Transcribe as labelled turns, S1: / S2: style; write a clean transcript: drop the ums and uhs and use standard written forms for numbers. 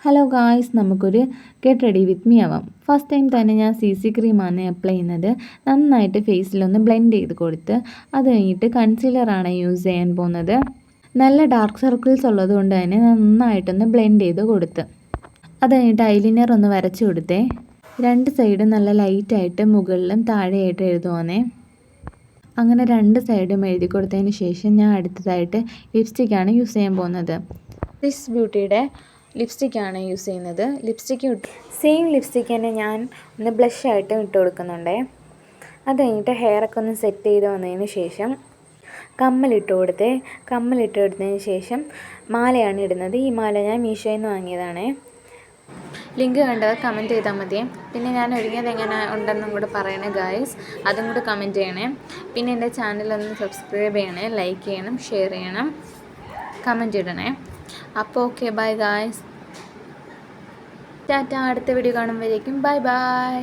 S1: Hello guys, നമുക്കൊരു get ready with me ആവാം. First time തന്നെ ഞാൻ CC ക്രീമാണ് അപ്ലൈ ചെയ്യുന്നത്. നന്നായിട്ട് ഫേസിലൊന്ന് ബ്ലെൻഡ് ചെയ്ത് കൊടുത്ത് അത് കഴിഞ്ഞിട്ട് കൺസീലറാണ് യൂസ് ചെയ്യാൻ പോകുന്നത്. നല്ല ഡാർക്ക് സർക്കിൾസ് ഉള്ളതുകൊണ്ട് തന്നെ നന്നായിട്ടൊന്ന് ബ്ലെൻഡ് ചെയ്ത് കൊടുത്ത് അത് കഴിഞ്ഞിട്ട് ഐലൈനർ ഒന്ന് വരച്ച് കൊടുത്തേ. രണ്ട് സൈഡും നല്ല ലൈറ്റായിട്ട് മുകളിലും താഴെയായിട്ട് എഴുതുവാനേ. അങ്ങനെ രണ്ട് സൈഡും എഴുതി കൊടുത്തതിന് ശേഷം ഞാൻ അടുത്തതായിട്ട് ലിപ്സ്റ്റിക്കാണ് യൂസ് ചെയ്യാൻ പോകുന്നത്. ദിസ് ബ്യൂട്ടിയുടെ ലിപ്സ്റ്റിക്കാണ് യൂസ് ചെയ്യുന്നത്. ലിപ്സ്റ്റിക്ക് സെയിം ലിപ്സ്റ്റിക്ക് തന്നെ ഞാൻ ഒന്ന് ബ്ലഷായിട്ട് ഇട്ട് കൊടുക്കുന്നുണ്ട്. അത് കഴിഞ്ഞിട്ട് ഹെയറൊക്കെ ഒന്ന് സെറ്റ് ചെയ്ത് വന്നതിന് ശേഷം കമ്മലിട്ട് കൊടുത്തതിന് ശേഷം മാലയാണ് ഇടുന്നത്. ഈ മാല ഞാൻ മീഷോയിൽ നിന്ന് വാങ്ങിയതാണ്. ലിങ്ക് കണ്ടത് കമൻറ്റ് ചെയ്താൽ മതി. പിന്നെ ഞാൻ ഒരുങ്ങിയത് എങ്ങനെ ഉണ്ടെന്നും കൂടെ പറയണേ ഗായ്സ്, അതും കൂടെ കമൻറ്റ് ചെയ്യണേ. പിന്നെ എൻ്റെ ചാനലൊന്ന് സബ്സ്ക്രൈബ് ചെയ്യണേ, ലൈക്ക് ചെയ്യണം, ഷെയർ ചെയ്യണം, കമൻറ്റ് ഇടണേ. അപ്പോൾ ഓക്കെ, ബൈ ഗായ്സ്, ടാറ്റ. അടുത്ത വീഡിയോ കാണുമ്പോഴേക്കും ബൈ ബൈ.